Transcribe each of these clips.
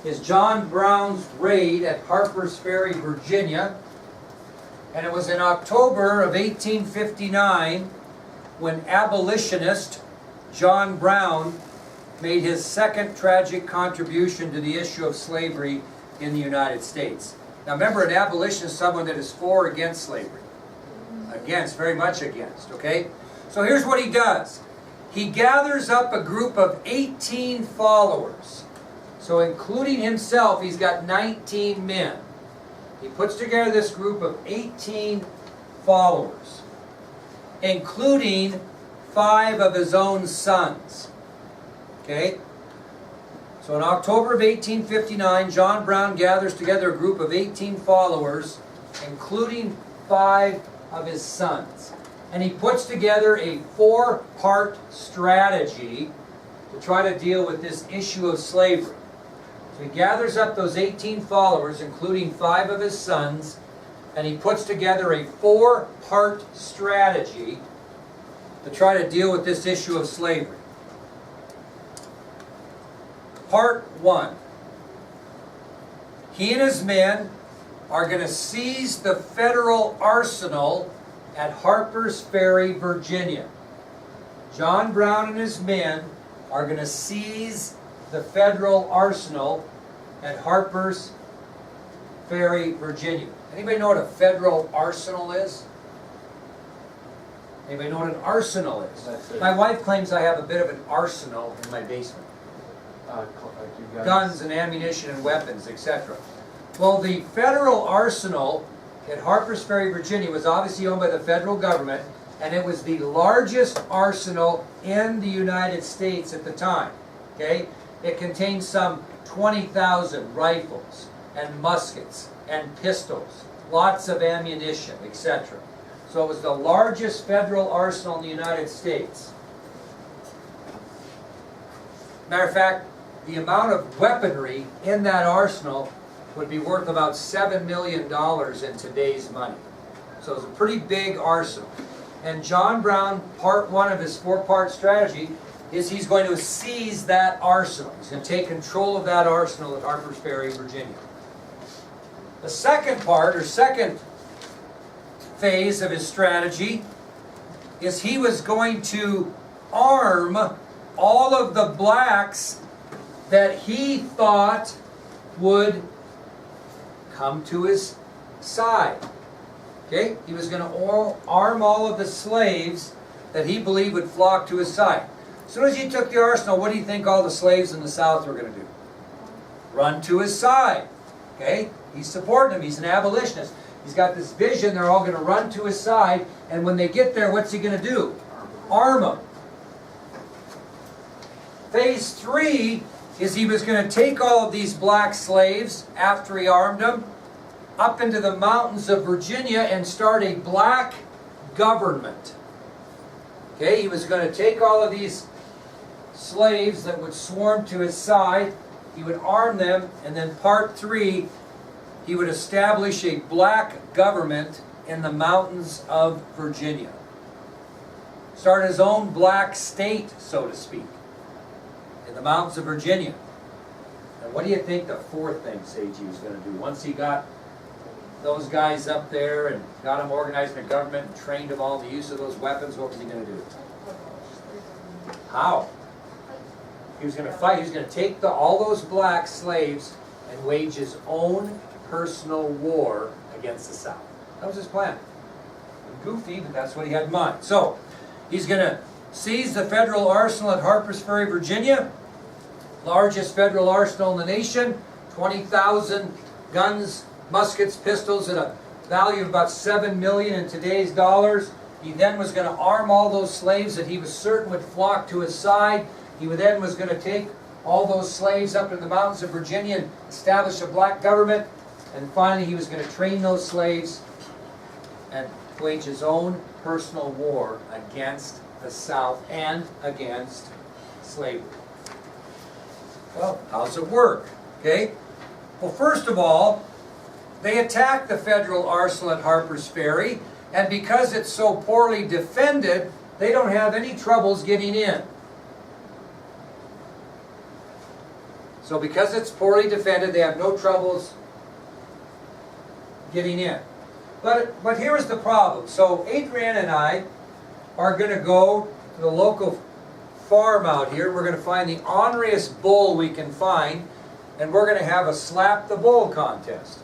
is John Brown's raid at Harper's Ferry, Virginia. And it was in October of 1859 when abolitionist John Brown made his second tragic contribution to the issue of slavery in the United States. Now remember, an abolitionist is someone that is for or against slavery. Against, very much against, okay? So here's what he does. He gathers up a group of 18 followers. So including himself, he's got 19 men. He puts together this group of 18 followers, including 5 of his own sons. Okay? So in October of 1859, John Brown gathers together a group of 18 followers, including 5 of his sons. And he puts together a 4-part strategy to try to deal with this issue of slavery. So he gathers up those 18 followers, including 5 of his sons, and he puts together a 4-part strategy to try to deal with this issue of slavery. Part 1. He and his men are going to seize the federal arsenal at Harper's Ferry, Virginia. John Brown and his men are going to seize the federal arsenal at Harper's Ferry, Virginia. Anybody know what a federal arsenal is? Anybody know what an arsenal is? My wife claims I have a bit of an arsenal in my basement. Guns and ammunition and weapons, etc. Well, the federal arsenal at Harper's Ferry, Virginia was obviously owned by the federal government, and it was the largest arsenal in the United States at the time. Okay? It contained some 20,000 rifles and muskets and pistols, lots of ammunition, etc. So it was the largest federal arsenal in the United States. Matter of fact, the amount of weaponry in that arsenal would be worth about $7 million in today's money. So it's a pretty big arsenal. And John Brown, part 1 of his 4-part strategy is he's going to seize that arsenal. He's going to take control of that arsenal at Harper's Ferry, Virginia. The second part, or second phase of his strategy, is he was going to arm all of the blacks that he thought would come to his side. Okay? He was going to arm all of the slaves that he believed would flock to his side. As soon as he took the arsenal, what do you think all the slaves in the South were going to do? Run to his side. Okay? He's supporting him. He's an abolitionist. He's got this vision. They're all going to run to his side. And when they get there, what's he going to do? Arm them. Phase 3 is he was going to take all of these black slaves, after he armed them, up into the mountains of Virginia and start a black government. Okay, he was going to take all of these slaves that would swarm to his side, he would arm them, and then part 3, he would establish a black government in the mountains of Virginia. Start his own black state, so to speak, in the mountains of Virginia. And what do you think the 4th thing Seiji was going to do? Once he got those guys up there and got them organized in a government and trained them all in the use of those weapons, what was he going to do? How? He was going to fight. He was going to take all those black slaves and wage his own personal war against the South. That was his plan. Goofy, but that's what he had in mind. So, he's going to seize the federal arsenal at Harper's Ferry, Virginia. Largest federal arsenal in the nation. 20,000 guns, muskets, pistols at a value of about $7 million in today's dollars. He then was going to arm all those slaves that he was certain would flock to his side. He then was going to take all those slaves up in the mountains of Virginia and establish a black government. And finally, he was going to train those slaves and wage his own personal war against the South and against slavery. Well, how's it work? Okay? Well, first of all, they attacked the federal arsenal at Harper's Ferry, and because it's so poorly defended, they don't have any troubles getting in. So because it's poorly defended, they have no troubles getting in. But here's the problem. So Adrian and I are going to go to the local farm out here. We're going to find the orneriest bull we can find, and we're going to have a slap the bull contest.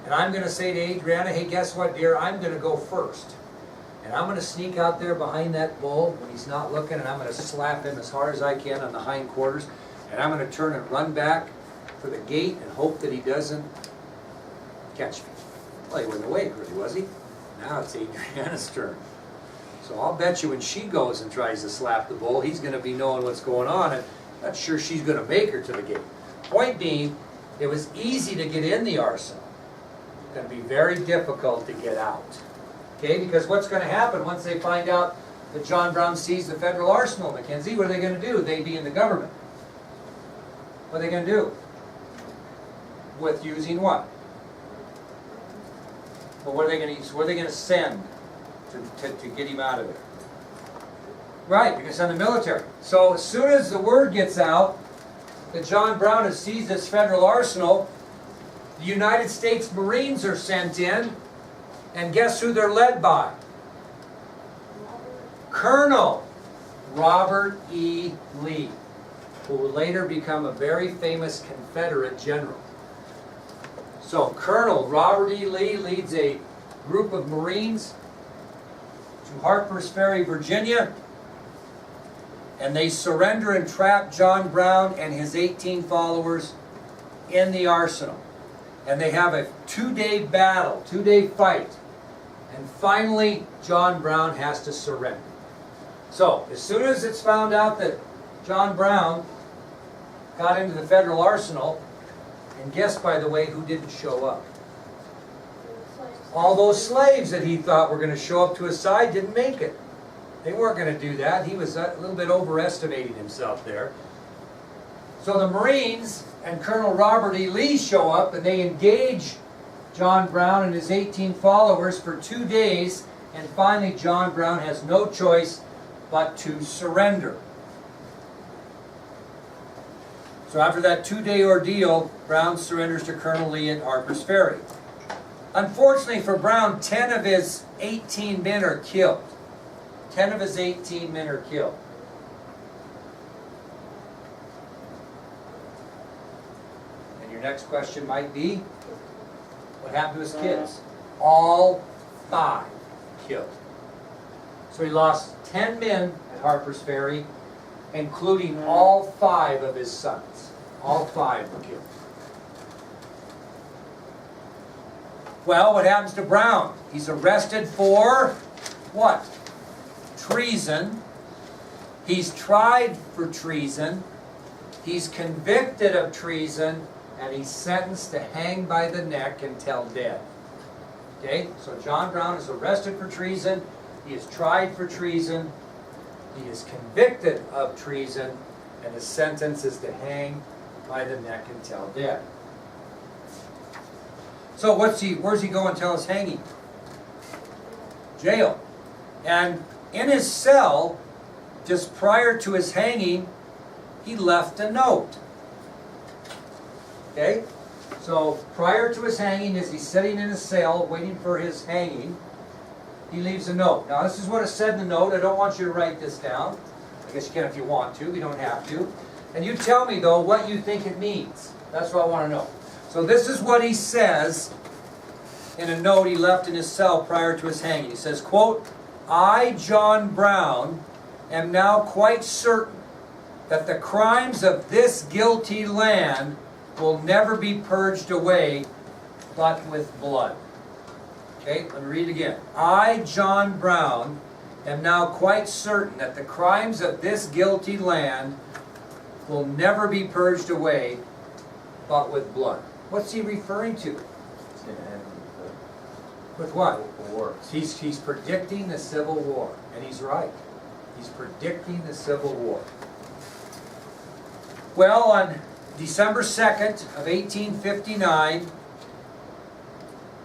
And I'm going to say to Adriana, hey, guess what, dear? I'm going to go first. And I'm going to sneak out there behind that bull when he's not looking, and I'm going to slap him as hard as I can on the hindquarters. And I'm going to turn and run back for the gate and hope that he doesn't catch me. Well, he wasn't awake, really, was he? Now it's Adriana's turn. So I'll bet you when she goes and tries to slap the bull, he's going to be knowing what's going on, and I'm not sure she's going to make her to the gate. Point being, it was easy to get in the arsenal. It's going to be very difficult to get out. Okay, because what's going to happen once they find out that John Brown seized the federal arsenal, Mackenzie? What are they going to do? They be in the government. What are they going to do? With using what? Well, what are they going to use? What are they going to send to get him out of there? Right, because send the military. So as soon as the word gets out that John Brown has seized this federal arsenal, the United States Marines are sent in, and guess who they're led by? Colonel Robert E. Lee, who will later become a very famous Confederate general. So Colonel Robert E. Lee leads a group of Marines to Harper's Ferry, Virginia, and they surrender and trap John Brown and his 18 followers in the arsenal. And they have a 2-day battle, 2-day fight. And finally, John Brown has to surrender. So, as soon as it's found out that John Brown got into the federal arsenal, and guess, by the way, who didn't show up? All those slaves that he thought were going to show up to his side didn't make it. They weren't going to do that. He was a little bit overestimating himself there. So the Marines and Colonel Robert E. Lee show up, and they engage John Brown and his 18 followers for 2 days, and finally John Brown has no choice but to surrender. So after that 2-day ordeal, Brown surrenders to Colonel Lee at Harper's Ferry. Unfortunately for Brown, 10 of his 18 men are killed. 10 of his 18 men are killed. And your next question might be, what happened to his kids? All 5 killed. So he lost 10 men at Harper's Ferry, including all 5 of his sons. All 5 were killed. Well, what happens to Brown? He's arrested for what? Treason. He's tried for treason. He's convicted of treason, and he's sentenced to hang by the neck until dead. Okay? So John Brown is arrested for treason. He is tried for treason. He is convicted of treason, and his sentence is to hang by the neck until dead. So where's he go until his hanging? Jail. And in his cell, just prior to his hanging, he left a note. Okay? So prior to his hanging, as he's sitting in his cell waiting for his hanging, he leaves a note. Now this is what it said in the note. I don't want you to write this down. I guess you can if you want to. We don't have to. And you tell me, though, what you think it means. That's what I want to know. So this is what he says in a note he left in his cell prior to his hanging. He says, quote, I, John Brown, am now quite certain that the crimes of this guilty land will never be purged away but with blood. Okay, let me read it again. I, John Brown, am now quite certain that the crimes of this guilty land will never be purged away but with blood. What's he referring to? It's going to end With what? with the war. He's predicting the Civil War, and he's right. He's predicting the Civil War. Well, on December 2nd of 1859,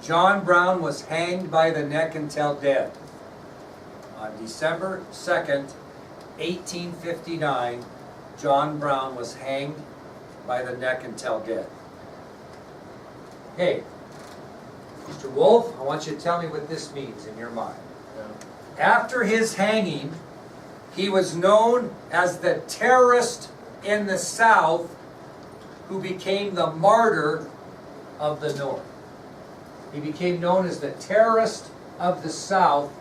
John Brown was hanged by the neck until dead. On December 2nd, 1859, John Brown was hanged by the neck until dead. Hey, Mr. Wolf, I want you to tell me what this means in your mind. After his hanging, he was known as the terrorist in the South who became the martyr of the North. He became known as the terrorist of the South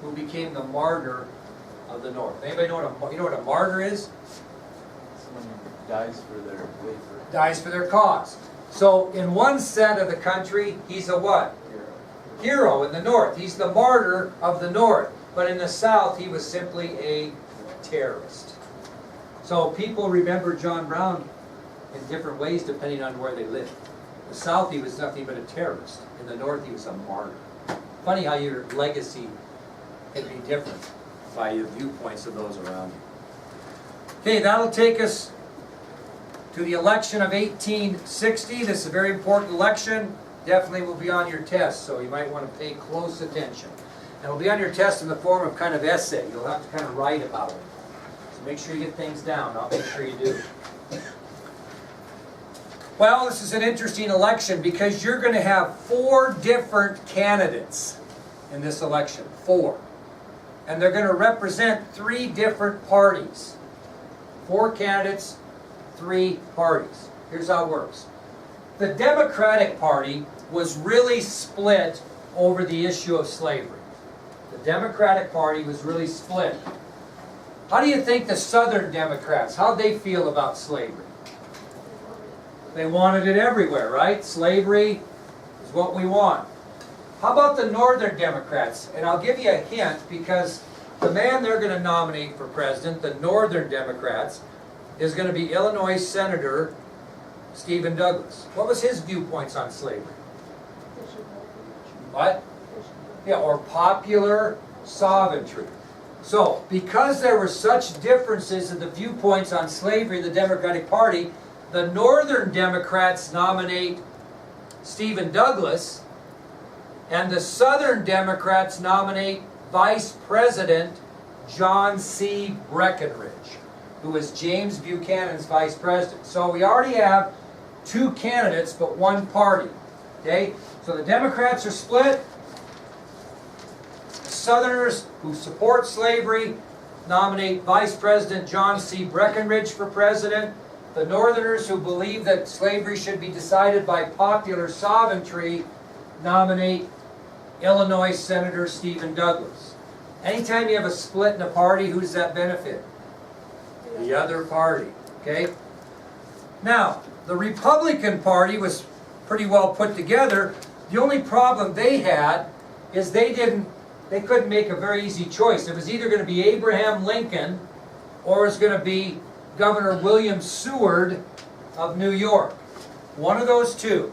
who became the martyr of the North. Anybody know what a martyr is? Someone who dies for their wafer. Dies for their cause. So in one set of the country, he's a what? Hero in the North. He's the martyr of the North. But in the South, he was simply a terrorist. So people remember John Brown in different ways depending on where they live. In the South, he was nothing but a terrorist. In the North, he was a martyr. Funny how your legacy can be different by your viewpoints of those around you. Okay, that'll take us to the election of 1860. This is a very important election. Definitely will be on your test, so you might want to pay close attention. And it'll be on your test in the form of kind of essay. You'll have to kind of write about it. So make sure you get things down. I'll make sure you do. Well, this is an interesting election because you're going to have 4 different candidates in this election. 4. And they're going to represent 3 different parties. 4 candidates, 3 parties. Here's how it works. The Democratic Party was really split over the issue of slavery. The Democratic Party was really split. How do you think the Southern Democrats, how'd they feel about slavery? They wanted it everywhere, right? Slavery is what we want. How about the Northern Democrats? And I'll give you a hint because the man they're going to nominate for president, the Northern Democrats, is going to be Illinois Senator Stephen Douglas. What was his viewpoints on slavery? What? Yeah, or popular sovereignty. So, because there were such differences in the viewpoints on slavery in the Democratic Party, the Northern Democrats nominate Stephen Douglas, and the Southern Democrats nominate Vice President John C. Breckinridge, who was James Buchanan's vice president. So we already have 2 candidates, but 1 party. Okay? So the Democrats are split. The Southerners who support slavery nominate Vice President John C. Breckinridge for president. The Northerners who believe that slavery should be decided by popular sovereignty nominate Illinois Senator Stephen Douglas. Anytime you have a split in a party, who does that benefit? The other party. Okay? Now, the Republican Party was pretty well put together. The only problem they had is they couldn't make a very easy choice. It was either going to be Abraham Lincoln or it was going to be Governor William Seward of New York. One of those 2.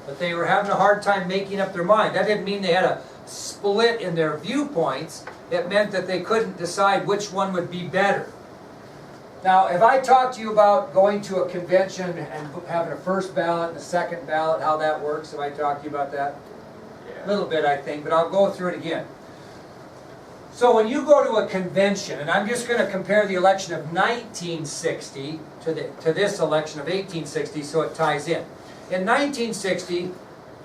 But they were having a hard time making up their mind. That didn't mean they had a split in their viewpoints. It meant that they couldn't decide which one would be better. Now, if I talk to you about going to a convention and having a first ballot and a second ballot, how that works, have I talked to you about that? Yeah. A little bit, I think, but I'll go through it again. So when you go to a convention, and I'm just going to compare the election of 1960 to this election of 1860 so it ties in. In 1960,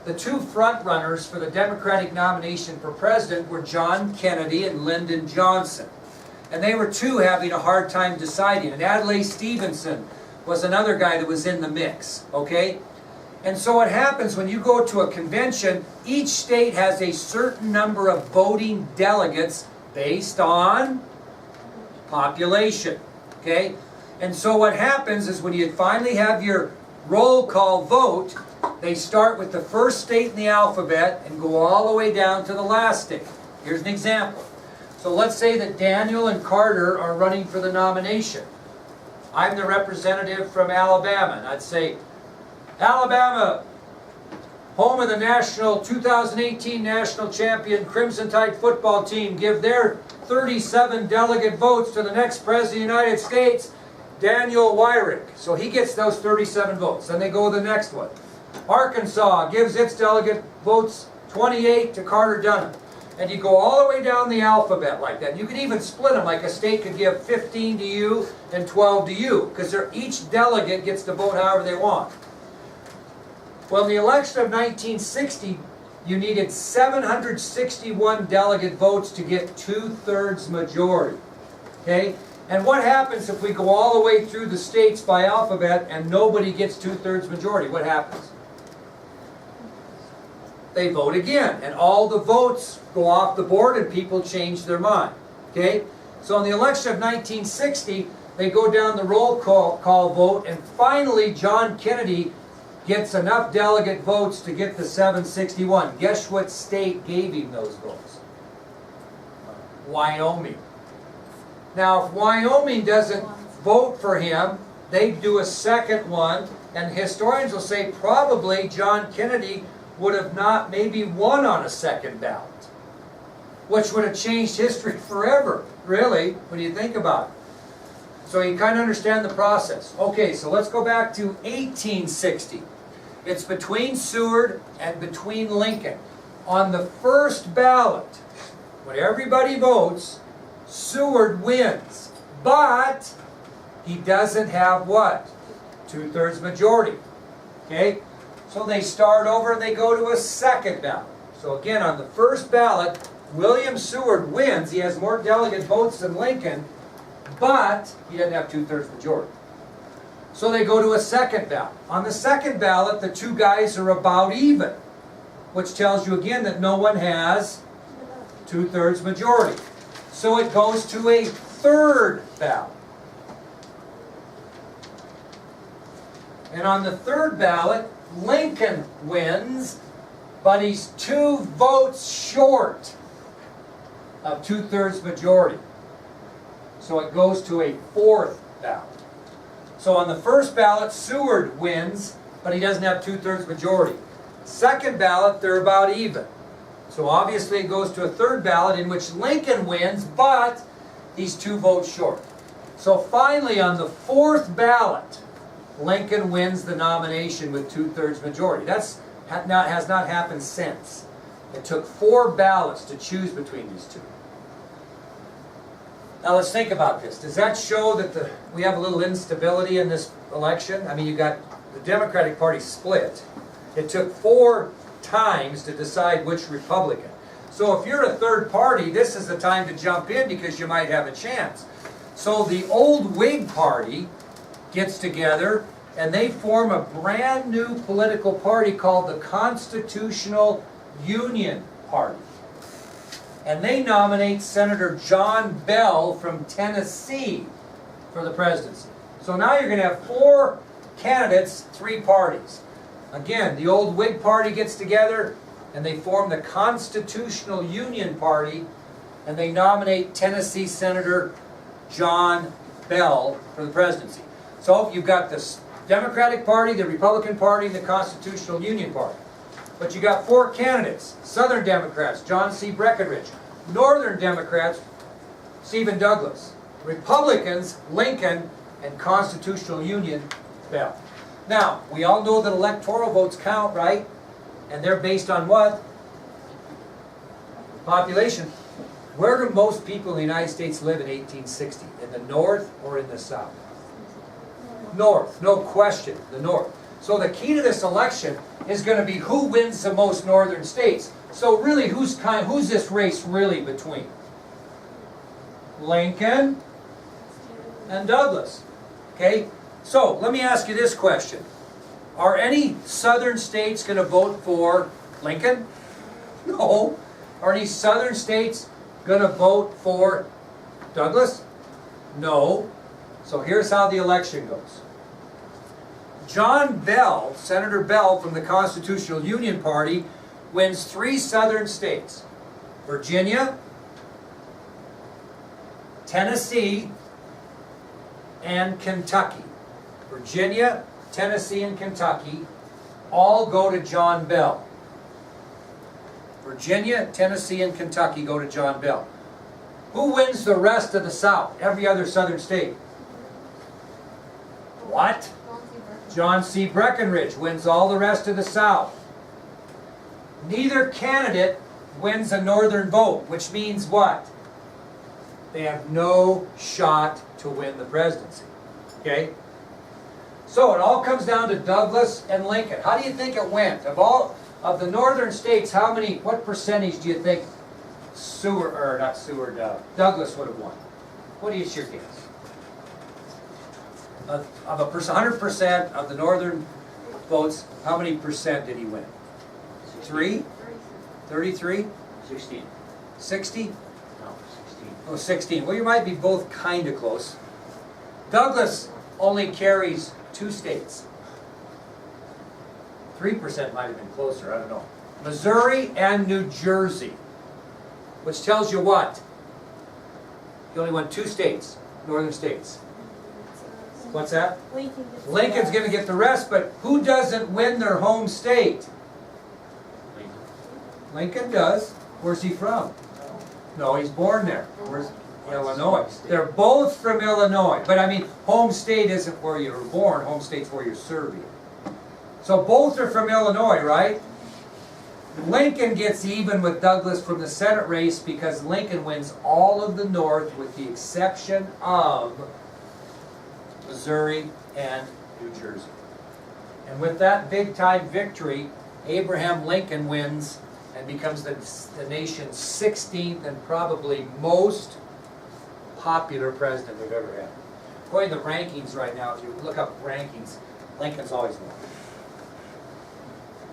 the 2 front-runners for the Democratic nomination for president were John Kennedy and Lyndon Johnson. And they were 2 having a hard time deciding. And Adlai Stevenson was another guy that was in the mix, okay? And so what happens when you go to a convention, each state has a certain number of voting delegates based on population, okay? And so what happens is when you finally have your roll call vote, they start with the first state in the alphabet and go all the way down to the last state. Here's an example. So let's say that Daniel and Carter are running for the nomination. I'm the representative from Alabama, and I'd say, Alabama, home of the 2018 national champion Crimson Tide football team, give their 37 delegate votes to the next president of the United States, Daniel Wyrick. So he gets those 37 votes. Then they go to the next one. Arkansas gives its delegate votes 28 to Carter Dunham. And you go all the way down the alphabet like that. You can even split them, like a state could give 15 to you, and 12 to you, because each delegate gets to vote however they want. Well, in the election of 1960, you needed 761 delegate votes to get 2/3 majority. Okay? And what happens if we go all the way through the states by alphabet and nobody gets 2/3 majority? What happens? They vote again, and all the votes go off the board and people change their mind. Okay? So in the election of 1960, they go down the roll call vote, and finally John Kennedy gets enough delegate votes to get the 761. Guess what state gave him those votes? Wyoming. Now, if Wyoming doesn't vote for him, they do a second one, and historians will say probably John Kennedy would have not maybe won on a second ballot, which would have changed history forever, really, when you think about it. So you kind of understand the process. Okay, so let's go back to 1860. It's between Seward and between Lincoln. On the first ballot, when everybody votes, Seward wins. But he doesn't have what? 2/3 majority. Okay? So they start over and they go to a second ballot. So again, on the first ballot, William Seward wins. He has more delegate votes than Lincoln, but he doesn't have 2/3 majority. So they go to a second ballot. On the second ballot, the two guys are about even, which tells you again that no one has 2/3 majority. So it goes to a third ballot. And on the third ballot, Lincoln wins, but he's 2 votes short of 2/3 majority. So it goes to a fourth ballot. So on the first ballot, Seward wins, but he doesn't have 2/3 majority. Second ballot, they're about even. So obviously it goes to a third ballot in which Lincoln wins, but he's 2 votes short. So finally on the fourth ballot, Lincoln wins the nomination with 2/3 majority. That's has not happened since. It took 4 ballots to choose between these two. Now let's think about this. Does that show that we have a little instability in this election? I mean, you got the Democratic Party split. It took 4 times to decide which Republican. So if you're a third party, this is the time to jump in because you might have a chance. So the old Whig Party gets together and they form a brand new political party called the Constitutional Union Party. And they nominate Senator John Bell from Tennessee for the presidency. So now you're going to have 4 candidates, 3 parties. Again, the old Whig Party gets together and they form the Constitutional Union Party, and they nominate Tennessee Senator John Bell for the presidency. So you've got the Democratic Party, the Republican Party, and the Constitutional Union Party. But you got 4 candidates. Southern Democrats, John C. Breckinridge. Northern Democrats, Stephen Douglas. Republicans, Lincoln, and Constitutional Union, Bell. Now, we all know that electoral votes count, right? And they're based on what? Population. Where do most people in the United States live in 1860? In the North or in the South? North, no question, the North. So the key to this election is going to be who wins the most northern states. So really, who's this race really between? Lincoln and Douglas. Okay? So let me ask you this question. Are any southern states going to vote for Lincoln? No. Are any southern states going to vote for Douglas? No. So here's how the election goes. John Bell, Senator Bell from the Constitutional Union Party, wins 3 southern states. Virginia, Tennessee, and Kentucky. Virginia, Tennessee, and Kentucky all go to John Bell. Virginia, Tennessee, and Kentucky go to John Bell. Who wins the rest of the South? Every other southern state. What? John C. Breckinridge wins all the rest of the South. Neither candidate wins a northern vote, which means what? They have no shot to to win the presidency. Okay? So it all comes down to Douglas and Lincoln. How do you think it went? Of the northern states, what percentage do you think Douglas would have won? What is your guess? Of 100% of the northern votes, how many percent did he win? 3? 33? 16. 60? No, 16. Oh, 16. Well, you might be both kind of close. Douglas only carries 2 states. 3% might have been closer, I don't know. Missouri and New Jersey. Which tells you what? He only won 2 states, northern states. What's that? Lincoln's going to get the rest, but who doesn't win their home state? Lincoln does. Where's he from? No, he's born there. Where's Illinois? They're both from Illinois. But I mean, home state isn't where you were born. Home state's where you're serving. So both are from Illinois, right? Lincoln gets even with Douglas from the Senate race because Lincoln wins all of the North with the exception of Missouri and New Jersey. And with that big-time victory, Abraham Lincoln wins and becomes the nation's 16th and probably most popular president we've ever had. According to the rankings right now, if you look up rankings, Lincoln's always won.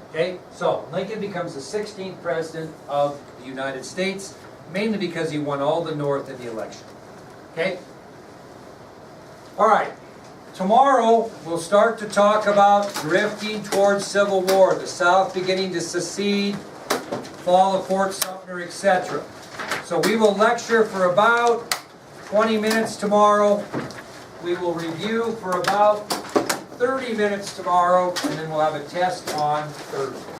Okay, so Lincoln becomes the 16th president of the United States, mainly because he won all the North in the election. Okay? All right. Tomorrow, we'll start to talk about drifting towards civil war, the South beginning to secede, fall of Fort Sumter, etc. So we will lecture for about 20 minutes tomorrow. We will review for about 30 minutes tomorrow, and then we'll have a test on Thursday.